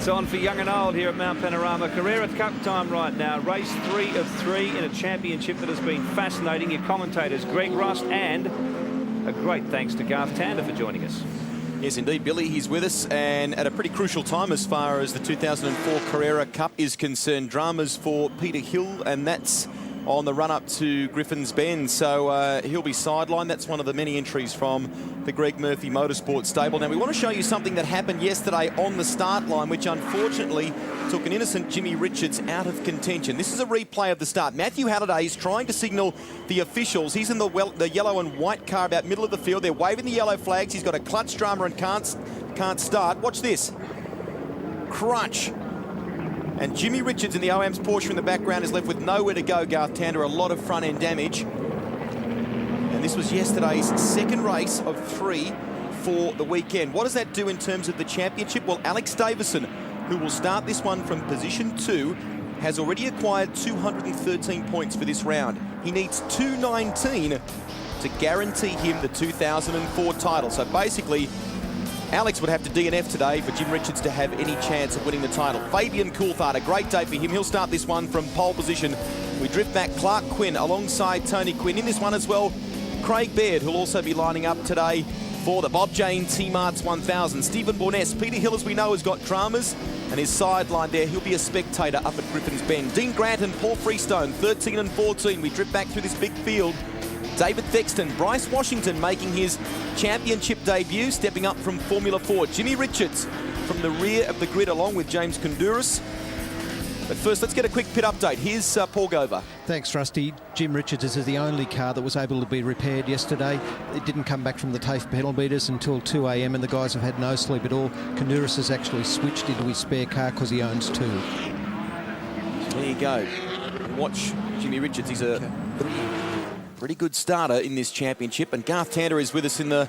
It's on for young and old here at Mount Panorama. Carrera Cup time right now. Race 3 of 3 in a championship that has been fascinating. Your commentators, Greg Rust, and a great thanks to Garth Tander for joining us. Yes, indeed, Billy. He's with us, and at a pretty crucial time as far as the 2004 Carrera Cup is concerned. Dramas for Peter Hill, and that's on the run-up to Griffin's Bend. So he'll be sidelined. That's one of the many entries from the Greg Murphy Motorsport stable. Now, we want to show you something that happened yesterday on the start line, which unfortunately took an innocent Jimmy Richards out of contention. This is a replay of the start. Matthew Halliday is trying to signal the officials. He's in the yellow and white car about middle of the field. They're waving the yellow flags. He's got a clutch drama and can't start. Watch this. Crunch. And Jimmy Richards in the OM's Porsche in the background is left with nowhere to go, Garth Tander. A lot of front-end damage. And this was yesterday's second race of 3 for the weekend. What does that do in terms of the championship? Well, Alex Davison, who will start this one from position 2, has already acquired 213 points for this round. He needs 219 to guarantee him the 2004 title. So basically, Alex would have to DNF today for Jim Richards to have any chance of winning the title. Fabian Coulthard, a great day for him. He'll start this one from pole position. We drift back Clark Quinn alongside Tony Quinn. In this one as well, Craig Baird, who'll also be lining up today for the Bob Jane T-Marts 1000. Stephen Bourness. Peter Hill, as we know, has got dramas and his sideline there. He'll be a spectator up at Griffin's Bend. Dean Grant and Paul Freestone, 13 and 14. We drift back through this big field. David Thexton, Bryce Washington making his championship debut, stepping up from Formula 4. Jimmy Richards from the rear of the grid along with James Kondouris. But first, let's get a quick pit update. Here's Paul Gover. Thanks, Rusty. Jim Richards is the only car that was able to be repaired yesterday. It didn't come back from the TAFE pedal beaters until 2 a.m. and the guys have had no sleep at all. Kondouris has actually switched into his spare car because he owns 2. There you go. Watch Jimmy Richards. He's a pretty good starter in this championship, and Garth Tander is with us in the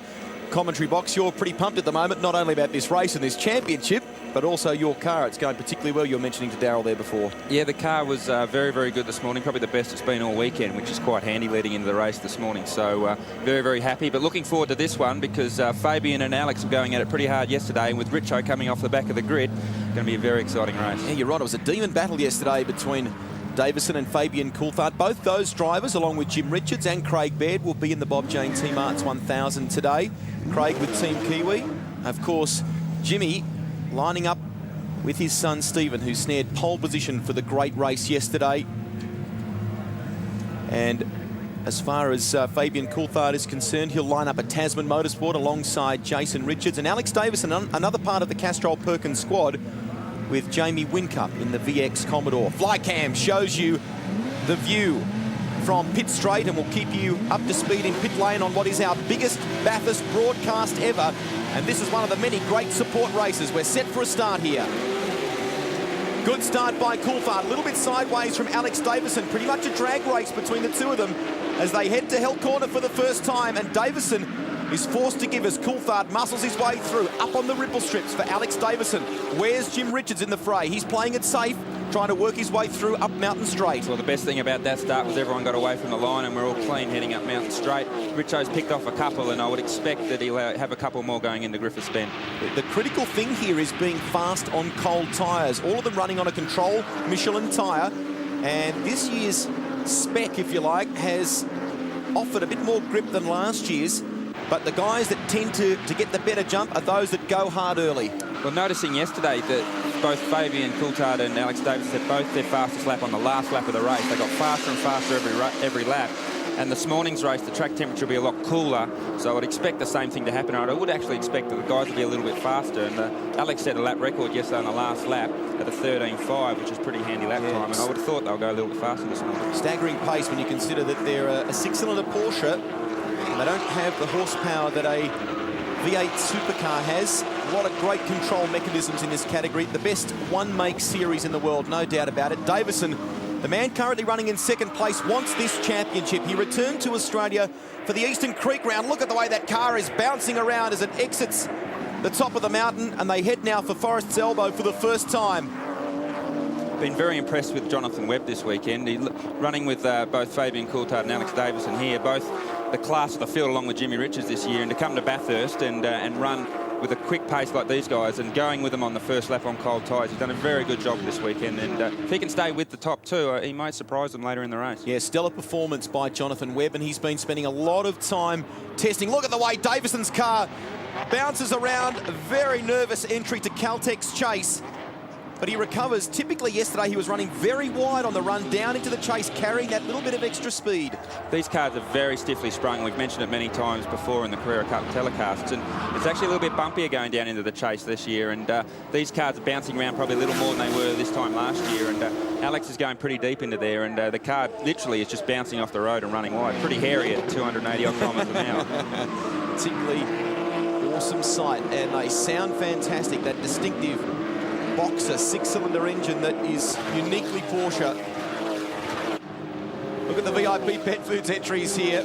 commentary box. You're pretty pumped at the moment, not only about this race and this championship, but also your car. It's going particularly well. You were mentioning to Darryl there before. Yeah, the car was very, very good this morning. Probably the best it's been all weekend, which is quite handy leading into the race this morning. So very, very happy. But looking forward to this one because Fabian and Alex were going at it pretty hard yesterday, and with Richo coming off the back of the grid, going to be a very exciting race. Yeah, you're right. It was a demon battle yesterday between Davison and Fabian Coulthard. Both those drivers, along with Jim Richards and Craig Baird, will be in the Bob Jane T-Marts 1000 today. Craig with Team Kiwi. Of course, Jimmy lining up with his son Stephen, who snared pole position for the great race yesterday. And as far as Fabian Coulthard is concerned, he'll line up at Tasman Motorsport alongside Jason Richards. And Alex Davison, another part of the Castrol Perkins squad, with Jamie Whincup in the VX Commodore. Flycam shows you the view from pit straight and will keep you up to speed in pit lane on what is our biggest Bathurst broadcast ever. And this is one of the many great support races. We're set for a start here. Good start by Coulthard, a little bit sideways from Alex Davison. Pretty much a drag race between the two of them as they head to Hell Corner for the first time, and Davison is forced to give as Coulthard muscles his way through, up on the ripple strips for Alex Davison. Where's Jim Richards in the fray? He's playing it safe, trying to work his way through up Mountain Straight. Well, the best thing about that start was everyone got away from the line and we're all clean heading up Mountain Straight. Richo's picked off a couple, and I would expect that he'll have a couple more going into Griffiths Bend. The critical thing here is being fast on cold tyres. All of them running on a Control Michelin tyre, and this year's spec, if you like, has offered a bit more grip than last year's. But the guys that tend to get the better jump are those that go hard early. Well, noticing yesterday that both Fabian Coulthard and Alex Davis had both their fastest lap on the last lap of the race. They got faster and faster every lap. And this morning's race, the track temperature will be a lot cooler, so I would expect the same thing to happen. I would actually expect that the guys will be a little bit faster. And Alex set a lap record yesterday on the last lap at a 13.5, which is pretty handy lap time. And I would have thought they'll go a little bit faster this morning. Staggering pace when you consider that they're a 6-cylinder Porsche. They don't have the horsepower that a V8 supercar has. A lot of great control mechanisms in this category. The best one-make series in the world, no doubt about it. Davison, the man currently running in second place, wants this championship. He returned to Australia for the Eastern Creek round. Look at the way that car is bouncing around as it exits the top of the mountain, and they head now for Forest's Elbow for the first time. Been very impressed with Jonathan Webb this weekend. Running with both Fabian Coulthard and Alex Davison here, both the class of the field along with Jimmy Richards this year, and to come to Bathurst and run with a quick pace like these guys and going with them on the first lap on cold tyres. He's done a very good job this weekend, and if he can stay with the top two, he might surprise them later in the race. Yeah, stellar performance by Jonathan Webb, and he's been spending a lot of time testing. Look at the way Davison's car bounces around. A very nervous entry to Caltech's chase, but he recovers. Typically yesterday he was running very wide on the run down into the chase, carrying that little bit of extra speed. These cars are very stiffly sprung. We've mentioned it many times before in the Carrera Cup telecasts, and it's actually a little bit bumpier going down into the chase this year, and these cars are bouncing around probably a little more than they were this time last year, and Alex is going pretty deep into there, and the car literally is just bouncing off the road and running wide. Pretty hairy at 280 odd kilometres an hour. Particularly awesome sight, and they sound fantastic. That distinctive Boxer 6-cylinder engine that is uniquely Porsche. Look at the VIP Pet Foods entries here.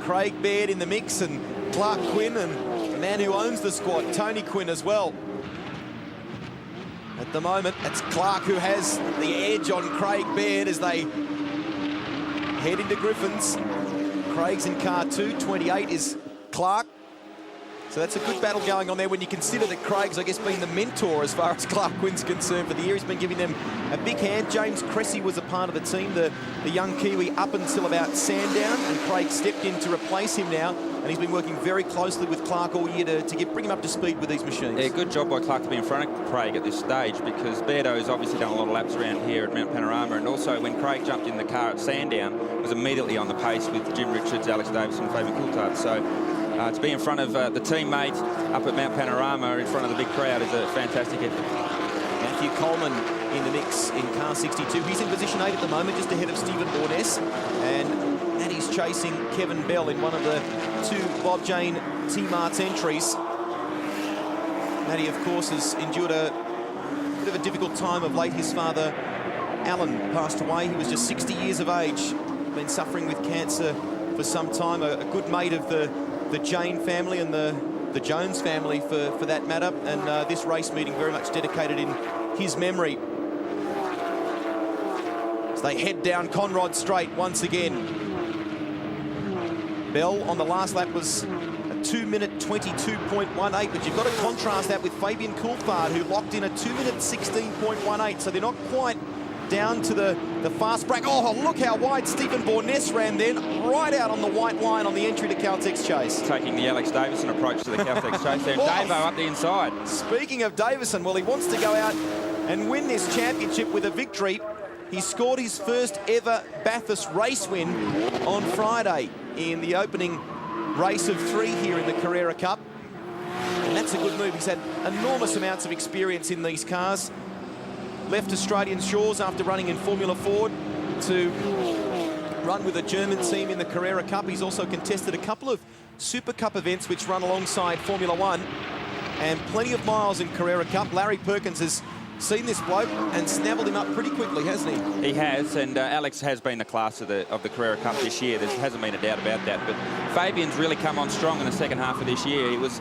Craig Baird in the mix, and Clark Quinn, and the man who owns the squad, Tony Quinn, as well. At the moment, it's Clark who has the edge on Craig Baird as they head into Griffins. Craig's in car 2, 28 is Clark. So that's a good battle going on there when you consider that Craig's, I guess, been the mentor as far as Clark Quinn's concerned for the year. He's been giving them a big hand. James Cressy was a part of the team, the young Kiwi, up until about Sandown, and Craig stepped in to replace him now, and he's been working very closely with Clark all year to bring him up to speed with these machines. Yeah, good job by Clark to be in front of Craig at this stage, because Beardo's obviously done a lot of laps around here at Mount Panorama, and also when Craig jumped in the car at Sandown, was immediately on the pace with Jim Richards, Alex Davison, and Fabian Coulthard. So to be in front of the teammate up at Mount Panorama in front of the big crowd is a fantastic effort. Matthew Coleman in the mix in car 62. He's in position 8 at the moment, just ahead of Stephen Borness. And Matty's chasing Kevin Bell in one of the 2 Bob Jane T-Mart's entries. Matty, of course, has endured a bit of a difficult time of late. His father, Alan, passed away. He was just 60 years of age. Been suffering with cancer for some time. A good mate of the Jane family and the Jones family for that matter, and this race meeting very much dedicated in his memory. As they head down Conrod Straight once again. Bell on the last lap was a 2-minute 22.18, but you've got to contrast that with Fabian Coulthard, who locked in a 2-minute 16.18, so they're not quite down to the fast break. Oh, look how wide Stephen Borness ran then, right out on the white line on the entry to Caltech's chase. Taking the Alex Davison approach to the Caltech's chase there. Davo up the inside. Speaking of Davison, well, he wants to go out and win this championship with a victory. He scored his first ever Bathurst race win on Friday in the opening race of 3 here in the Carrera Cup. And that's a good move. He's had enormous amounts of experience in these cars. Left Australian shores after running in Formula Ford to run with a German team in the Carrera Cup. He's also contested a couple of Super Cup events which run alongside Formula One, and plenty of miles in Carrera Cup. Larry Perkins has seen this bloke and snaffled him up pretty quickly, hasn't he? He has, and Alex has been the class of the Carrera Cup this year. There hasn't been a doubt about that, but Fabian's really come on strong in the second half of this year. He was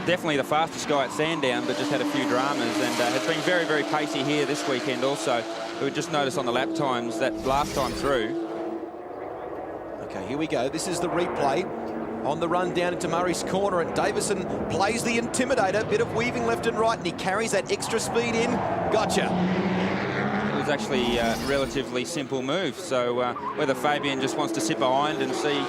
definitely the fastest guy at Sandown, but just had a few dramas, and has been very, very pacey here this weekend also. We just noticed on the lap times that last time through. Okay, here we go. This is the replay on the run down into Murray's Corner, and Davison plays the intimidator. Bit of weaving left and right, and he carries that extra speed in. Gotcha. It was actually a relatively simple move, so whether Fabian just wants to sit behind and see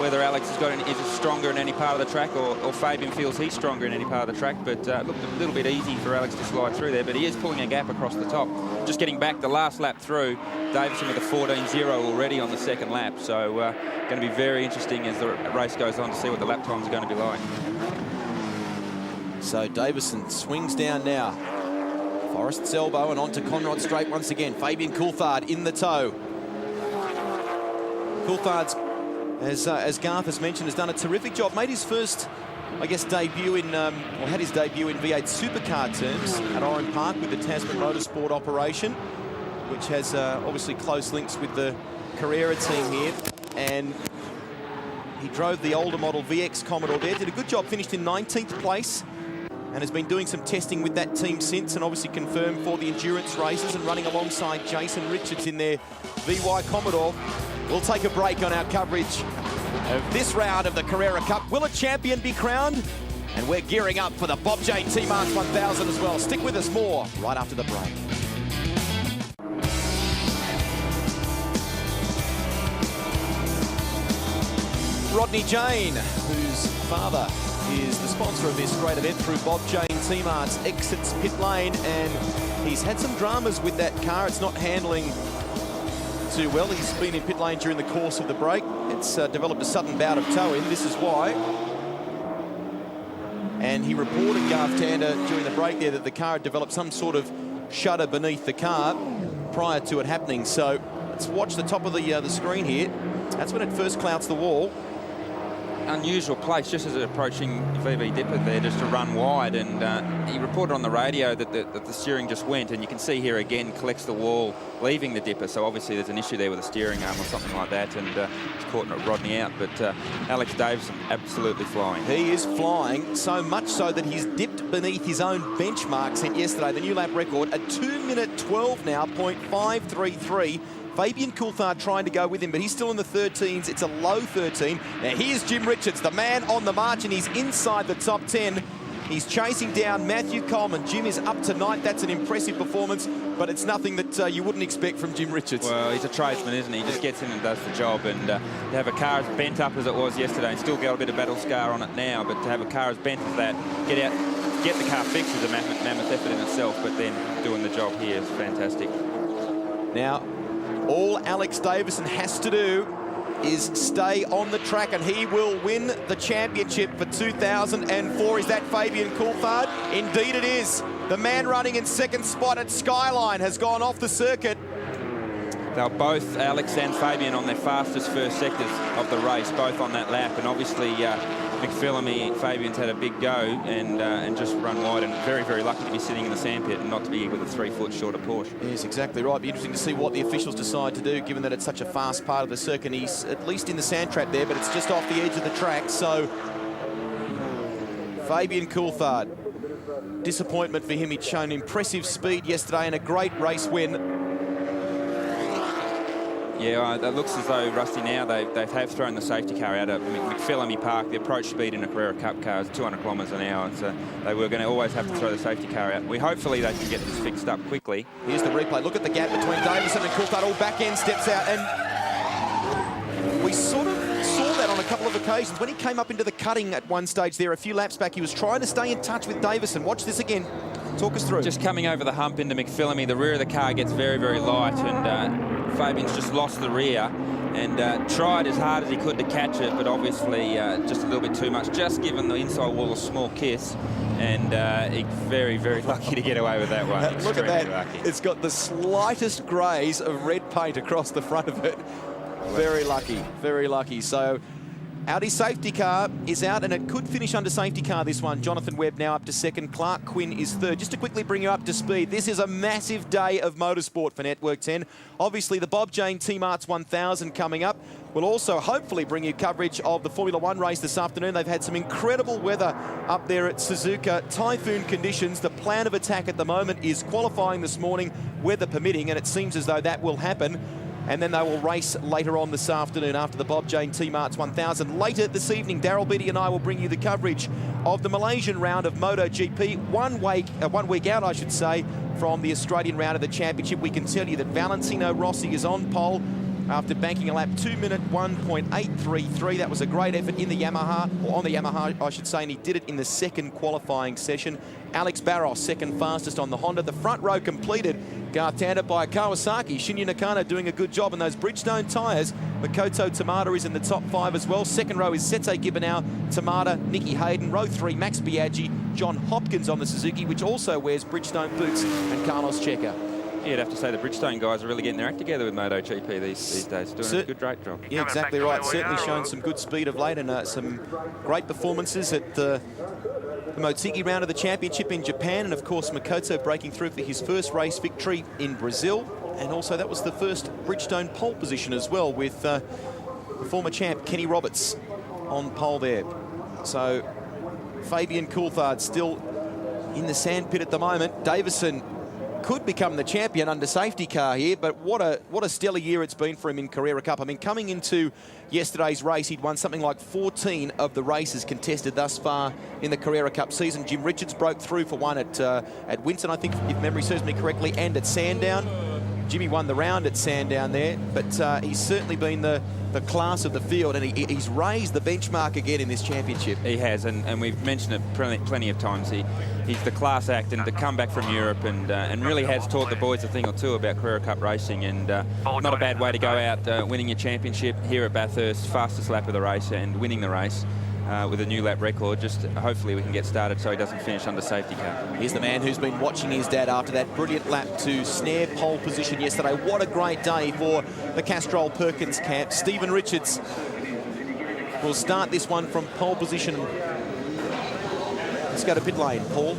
whether Alex is stronger in any part of the track, or Fabian feels he's stronger in any part of the track, but looked a little bit easy for Alex to slide through there, but he is pulling a gap across the top. Just getting back the last lap through, Davison with a 14.0 already on the second lap, so going to be very interesting as the race goes on to see what the lap times are going to be like. So Davison swings down now. Forrest's elbow and onto Conrod Straight once again. Fabian Coulthard in the tow. Coulthard's, as Garth has mentioned, has done a terrific job. Made his first, I guess, debut in, or had his debut in V8 supercar terms at Oran Park with the Tasman Motorsport operation, which has obviously close links with the Carrera team here. And he drove the older model VX Commodore there. Did a good job, finished in 19th place, and has been doing some testing with that team since, and obviously confirmed for the endurance races and running alongside Jason Richards in their VY Commodore. We'll take a break on our coverage of this round of the Carrera Cup. Will a champion be crowned? And we're gearing up for the Bob GT3 1000 as well. Stick with us, more right after the break. Rodney Jane, whose father is the sponsor of this great event through Bob GT3 exits pit lane, and he's had some dramas with that car. It's not handling too well. He's been in pit lane during the course of the break. It's developed a sudden bout of towing. This is why. And he reported, Garth Tander, during the break there that the car had developed some sort of shudder beneath the car prior to it happening. So let's watch the top of the screen here. That's when it first clouts the wall. Unusual place, just as it's approaching VV Dipper there, just to run wide, and he reported on the radio that the steering just went, and you can see here again collects the wall leaving the dipper, so obviously there's an issue there with the steering arm or something like that, and it's caught Rodney out. But Alex Davison absolutely flying. He is flying, so much so that he's dipped beneath his own benchmark set yesterday, the new lap record, a 2:12 now, .533. Fabian Coulthard trying to go with him, but he's still in the 13s. It's a low 13. Now here's Jim Richards, the man on the march, and he's inside the top 10. He's chasing down Matthew Coleman. Jim is up tonight. That's an impressive performance, but it's nothing that you wouldn't expect from Jim Richards. Well, he's a tradesman, isn't he? He just gets in and does the job, and to have a car as bent up as it was yesterday, and still got a bit of battle scar on it now, but to have a car as bent as that, get the car fixed is a mammoth effort in itself, but then doing the job here is fantastic. Now, all Alex Davison has to do is stay on the track, and he will win the championship for 2004. Is that Fabian Coulthard? Indeed it is. The man running in second spot at Skyline has gone off the circuit. They're both, Alex and Fabian, on their fastest first sectors of the race, both on that lap, and obviously McPhillamy, Fabian's had a big go and just run wide, and very, very lucky to be sitting in the sandpit and not to be with a 3 foot shorter Porsche. Yes, exactly right. Be interesting to see what the officials decide to do, given that it's such a fast part of the circuit. He's at least in the sand trap there, but it's just off the edge of the track. So Fabian Coulthard, disappointment for him. He'd shown impressive speed yesterday and a great race win. Yeah, it looks as though, Rusty, now they have thrown the safety car out at McPhillamy Park. The approach speed in a Carrera Cup car is 200 kilometres an hour, so they were going to always have to throw the safety car out. Hopefully they can get this fixed up quickly. Here's the replay. Look at the gap between Davison and Coulthard. All back end steps out, and we sort of saw that on a couple of occasions. When he came up into the cutting at one stage there a few laps back, he was trying to stay in touch with Davison. Watch this again. Talk us through. Just coming over the hump into McPhillamy, the rear of the car gets very, very light, and Fabian's just lost the rear and tried as hard as he could to catch it, but obviously just a little bit too much, just given the inside wall a small kiss, and he's very, very lucky to get away with that one. Look at that. Lucky. It's got the slightest grays of red paint across the front of it. Very lucky, very lucky. So Audi's safety car is out, and it could finish under safety car, this one. Jonathan Webb now up to second. Clark Quinn is third. Just to quickly bring you up to speed, this is a massive day of motorsport for Network 10. Obviously, the Bob GT3 1000 coming up. We'll also hopefully bring you coverage of the Formula 1 race this afternoon. They've had some incredible weather up there at Suzuka. Typhoon conditions. The plan of attack at the moment is qualifying this morning, weather permitting, and it seems as though that will happen. And then they will race later on this afternoon after the Bob GT3 1000. Later this evening, Daryl Beattie and I will bring you the coverage of the Malaysian round of MotoGP. 1 week out, I should say, from the Australian round of the championship. We can tell you that Valentino Rossi is on pole after banking a lap 2:1.833. That was a great effort in the Yamaha, or on the Yamaha, I should say, and he did it in the second qualifying session. Alex Barros, second fastest on the Honda. The front row completed, Garth Tander, by Kawasaki. Shinya Nakano doing a good job on those Bridgestone tyres. Makoto Tamada is in the top 5 as well. Second row is Sete Gibernau, Tamada, Nicky Hayden. Row 3, Max Biaggi, John Hopkins on the Suzuki, which also wears Bridgestone boots, and Carlos Checa. Yeah, you'd have to say the Bridgestone guys are really getting their act together with MotoGP these days, doing a good, great job. Yeah, exactly right. Certainly shown some good speed of late, and some great performances at the Motegi round of the championship in Japan, and of course Makoto breaking through for his first race victory in Brazil, and also that was the first Bridgestone pole position as well, with the former champ Kenny Roberts on pole there. So Fabian Coulthard still in the sandpit at the moment. Davison could become the champion under safety car here, but what a stellar year it's been for him in Carrera Cup. I mean, coming into yesterday's race, he'd won something like 14 of the races contested thus far in the Carrera Cup season. Jim Richards broke through for one at Winton, I think, if memory serves me correctly, and at Sandown. Jimmy won the round at Sandown there, but he's certainly been the class of the field, and he's raised the benchmark again in this championship. He has, and we've mentioned it plenty of times. He's the class act, and to come back from Europe and really has taught the boys a thing or two about Carrera Cup racing, and not a bad way to go out winning your championship here at Bathurst, fastest lap of the race, and winning the race with a new lap record. Just hopefully we can get started so he doesn't finish under safety car. Here's the man who's been watching his dad after that brilliant lap to snare pole position yesterday. What a great day for the Castrol Perkins camp. Stephen Richards will start this one from pole position. Let's go to pit lane, Paul.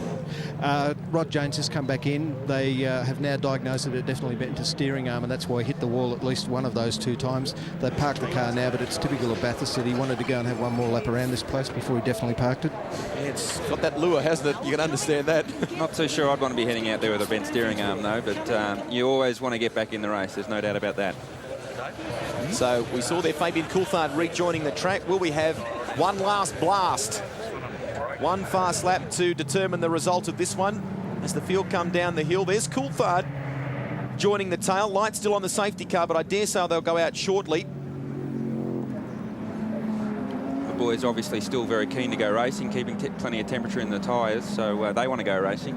Rod Jones has come back in. They have now diagnosed that it definitely bent into steering arm, and that's why he hit the wall at least one of those 2 times. They parked the car now, but it's typical of Bathurst that he wanted to go and have one more lap around this place before he definitely parked it. Yeah, it's got that lure, hasn't it? You can understand that. Not too sure I'd want to be heading out there with a bent steering arm, though, but you always want to get back in the race. There's no doubt about that. So we saw there Fabian Coulthard rejoining the track. Will we have one last blast? One fast lap to determine the result of this one as the field come down the hill. There's Coulthard joining the tail. Light still on the safety car, but I dare say they'll go out shortly. The boys obviously still very keen to go racing, keeping plenty of temperature in the tyres, so they want to go racing.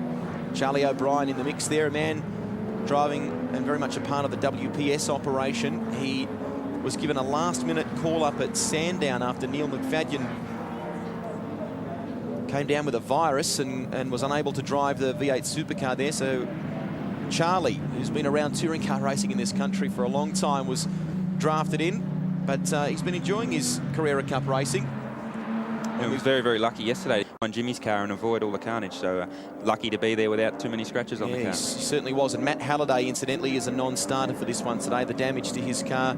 Charlie O'Brien in the mix there, a man driving and very much a part of the WPS operation. He was given a last-minute call-up at Sandown after Neil McFadden came down with a virus and was unable to drive the V8 supercar there. So Charlie, who's been around touring car racing in this country for a long time, was drafted in, but he's been enjoying his Carrera Cup racing. And was very, very lucky yesterday on Jimmy's car and avoid all the carnage. So lucky to be there without too many scratches on the car. He certainly was. And Matt Halliday, incidentally, is a non-starter for this one today. The damage to his car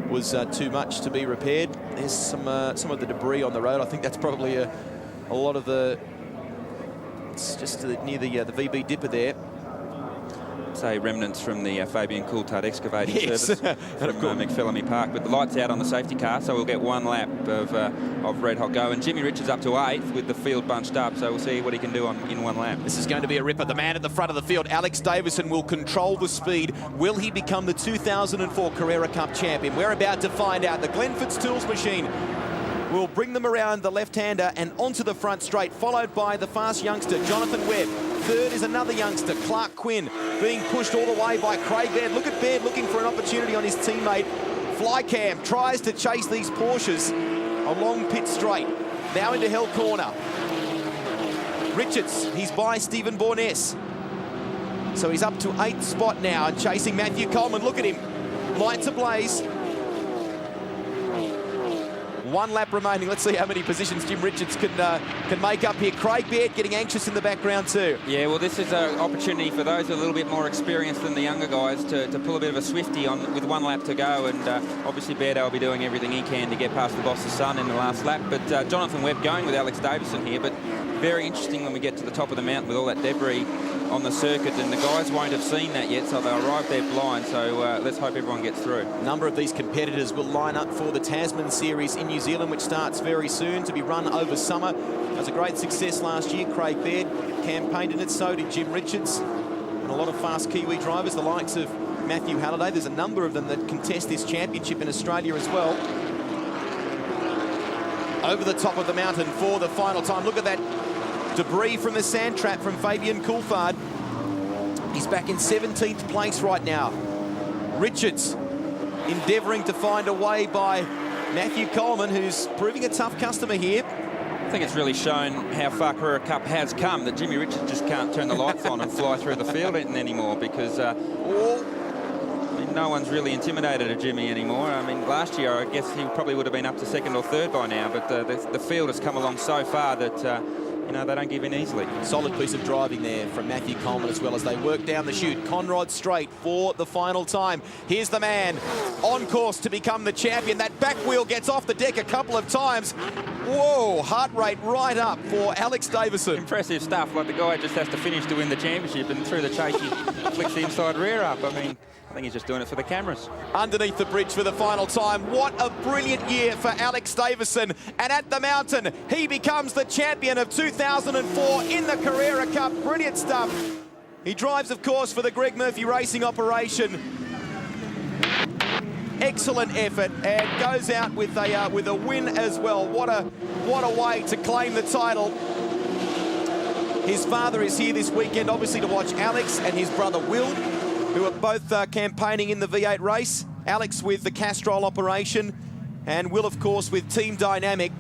was too much to be repaired. There's some of the debris on the road. I think that's probably a lot of the... It's just near the VB dipper there. Say remnants from the Fabian Coulthard excavating service from McPhillamy Park. But the light's out on the safety car, so we'll get one lap of red hot go. And Jimmy Richards up to 8th with the field bunched up, so we'll see what he can do in one lap. This is going to be a ripper. The man at the front of the field, Alex Davison, will control the speed. Will he become the 2004 Carrera Cup champion? We're about to find out. The Glenford's Tools machine will bring them around the left-hander and onto the front straight, followed by the fast youngster, Jonathan Webb. Third is another youngster, Clark Quinn, being pushed all the way by Craig Baird. Look at Baird looking for an opportunity on his teammate. Flycam tries to chase these Porsches along pit straight. Now into Hell Corner. Richards, he's by Stephen Borness. So he's up to 8th spot now and chasing Matthew Coleman. Look at him, lights ablaze. One lap remaining. Let's see how many positions Jim Richards can make up here. Craig Baird getting anxious in the background too. Yeah, well, this is an opportunity for those with a little bit more experience than the younger guys to pull a bit of a Swifty on with one lap to go. And obviously Baird will be doing everything he can to get past the boss's son in the last lap. But Jonathan Webb going with Alex Davison here. But very interesting when we get to the top of the mountain with all that debris on the circuit, and the guys won't have seen that yet, so they'll arrive there blind. So let's hope everyone gets through. A number of these competitors will line up for the Tasman Series in New Zealand, which starts very soon, to be run over summer. It was a great success last year. Craig Baird campaigned in it, so did Jim Richards, and a lot of fast Kiwi drivers, the likes of Matthew Halliday. There's a number of them that contest this championship in Australia as well. Over the top of the mountain for the final time. Look at that debris from the sand trap from Fabian Coulthard. He's back in 17th place right now. Richards endeavouring to find a way by Matthew Coleman, who's proving a tough customer here. I think it's really shown how far Carrera Cup has come, that Jimmy Richards just can't turn the lights on and fly through the field anymore, because I mean, no one's really intimidated of Jimmy anymore. I mean, last year I guess he probably would have been up to 2nd or 3rd by now, but the field has come along so far that you know, they don't give in easily. Solid piece of driving there from Matthew Coleman as well as they work down the chute. Conrod straight for the final time. Here's the man on course to become the champion. That back wheel gets off the deck a couple of times. Whoa, heart rate right up for Alex Davison. Impressive stuff. Like the guy just has to finish to win the championship, and through the chase he flicks the inside rear up. I mean, I think he's just doing it for the cameras. Underneath the bridge for the final time. What a brilliant year for Alex Davison. And at the mountain, he becomes the champion of 2004 in the Carrera Cup. Brilliant stuff. He drives, of course, for the Greg Murphy Racing operation. Excellent effort, and goes out with a win as well. What a way to claim the title. His father is here this weekend, obviously, to watch Alex and his brother Will, who are both campaigning in the V8 race. Alex with the Castrol operation, and Will, of course, with Team Dynamic.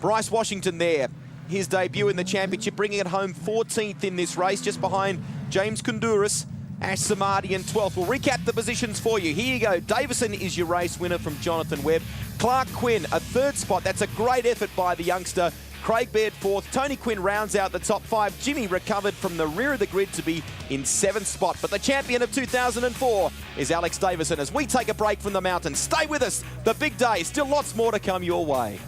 Bryce Washington there, his debut in the championship, bringing it home 14th in this race, just behind James Koundouris. Ash Samadi in 12th. We'll recap the positions for you. Here you go. Davison is your race winner from Jonathan Webb. Clark Quinn, a 3rd spot. That's a great effort by the youngster. Craig Baird 4th. Tony Quinn rounds out the top 5. Jimmy recovered from the rear of the grid to be in 7th spot. But the champion of 2004 is Alex Davison. As we take a break from the mountain, stay with us. The big day. Still lots more to come your way.